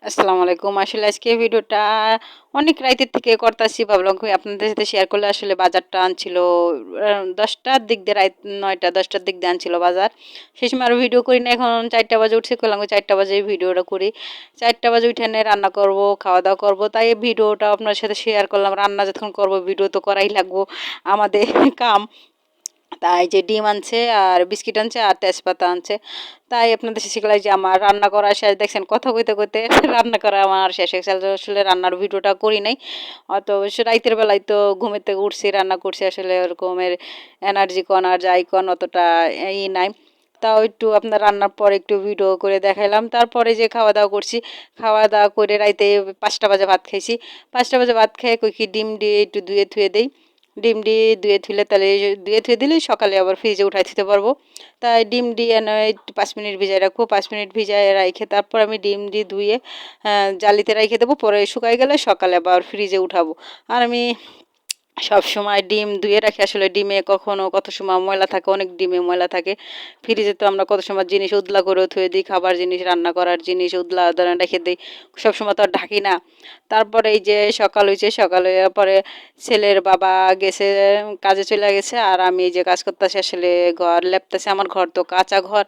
আসসালামু আলাইকুম। আসলে আজকে ভিডিওটা অনেক রাইতের থেকে করতাছি, ভাবলাম কি আপনাদের সাথে শেয়ার করলে। আসলে বাজারটা আনছিল 10টার দিক দিয়ে, রাত 9টা 10টার দিক দিয়ে আনছিল বাজার। সেই সময় আরও ভিডিও করি না, এখন 4টা বাজে উঠছে, করলাম 4টা বাজে ভিডিওটা করি। 4টা বাজে উঠে এনে রান্না করব, খাওয়া দাওয়া করব, তাই এই ভিডিওটা আপনার সাথে শেয়ার করলাম। রান্না যখন করব ভিডিও তো করাই লাগবো, আমাদের কাম। তাই যে ডিম আনছে আর বিস্কিট আনছে আর তেজপাতা আনছে, তাই আপনাদের শিখলাই যে আমার রান্না করা শেষ। দেখছেন কথা কইতে কইতে রান্না করা আমার শেষ হয়ে গেছে। আসলে রান্নার ভিডিওটা করি নাই অত, অবশ্য রাইতের বেলায় তো ঘুমের থেকে উঠছি, রান্না করছি, আসলে ওরকমের এনার্জি কন আর যাই কন অতটা নাই। তাও একটু আপনার রান্নার পর একটু ভিডিও করে দেখাইলাম। তারপরে যে খাওয়া দাওয়া করছি, খাওয়া দাওয়া করে রাইতে 5টা বাজে ভাত খাইছি। 5টা বাজে ভাত খেয়ে কই ডিম দিয়ে একটু ধুয়ে থুয়ে দেই। ডিমডি ধুয়ে থুলে তাহলে ধুয়ে থুয়ে দিলেই সকালে আবার ফ্রিজে উঠাই দিতে পারবো। তাই ডিমডি এনে একটু 5 মিনিট ভিজায় রাখবো। 5 মিনিট ভিজায় রাখে তারপর আমি ডিমডি ধুয়ে জালিতে রেখে দেবো, পরে শুকাই গেলে সকালে আবার ফ্রিজে উঠাবো। আর আমি সব সময় ডিম ধুয়ে রাখি। আসলে ডিমে কখনো কত সময় ময়লা থাকে, অনেক ডিমে ময়লা থাকে। ফ্রিজে তো আমরা কত সময় জিনিস উদলা করে ধুয়ে দিই, খাবার জিনিস, রান্না করার জিনিস উদলা ধরে রেখে দিই, সবসময় তো আর ঢাকি না। তারপরে এই যে সকাল হয়েছে, সকালে পরে ছেলের বাবা গেছে, কাজে চলে গেছে, আর আমি এই যে কাজ করতেছি, আসলে ঘর লেপতেছি। আমার ঘর তো কাঁচা ঘর,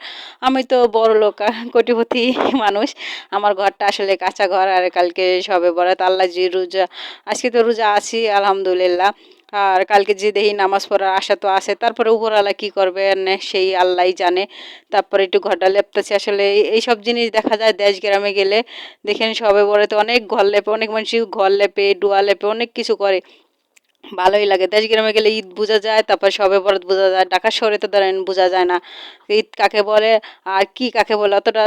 আমি তো বড় লোক কোটিপতি মানুষ, আমার ঘরটা আসলে কাঁচা ঘর। আর কালকে সবে বরাত, আল্লাহ জি রোজা, আজকে তো রোজা আছি আলহামদুলিল্লাহ। আর কালকে যে দেখি নামাজ পড়ার আশা তো আছে, তারপরে উপরওয়ালা কি করবে সেই আল্লাহই জানে। তারপরে একটু ঘরটা লেপতেছি। আসলে এইসব জিনিস দেখা যায় দেশ গ্রামে গেলে, দেখেন সবে বড়তে অনেক ঘর লেপে, অনেক মানুষই ঘর লেপে, ডুয়া লেপে, অনেক কিছু করে, ভালোই লাগে। দেশ গ্রামে গেলে ঈদ বোঝা যায়, তারপর সবে বরাত বোঝা যায়। ঢাকা শহরে তো ধরেন বোঝা যায় না ঈদ কাকে বলে আর কি কাকে বলে, অতটা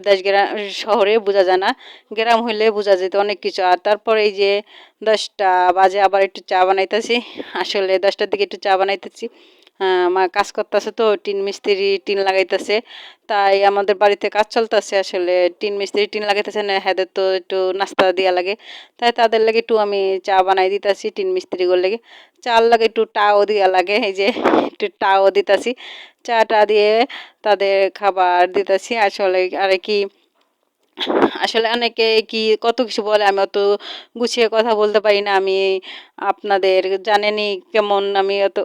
দেশ গ্রাম শহরে বোঝা যায় না। গ্রাম হইলে বোঝা যেত অনেক কিছু। আর তারপরে এই যে 10টা বাজে আবার একটু চা বানাইতেছি। আসলে 10টার দিকে একটু চা বানাইতেছি। মা কাজ করতেছে তো, টিন মিস্ত্রি টিন লাগাইতেছে, তাই আমাদের বাড়িতে কাজ চলতেছে। আসলে টিন মিস্ত্রি টিন লাগাইতেছে না, হ্যাঁ তো একটু নাস্তা দেওয়া লাগে, তাই তাদের লাগে একটু আমি চা বানাই দিতেছি টিন মিস্ত্রিগুলো লাগে। চার লাগে একটু টাও দেওয়া লাগে, এই যে একটু টাও দিতেছি, চাটা দিয়ে তাদের খাবার দিতেছি। আসলে আর কি, আসলে অনেকে কি কত কিছু বলে, আমি অত গুছিয়ে কথা বলতে পারি না। আমি আপনাদের জানেনই কেমন, আমি অত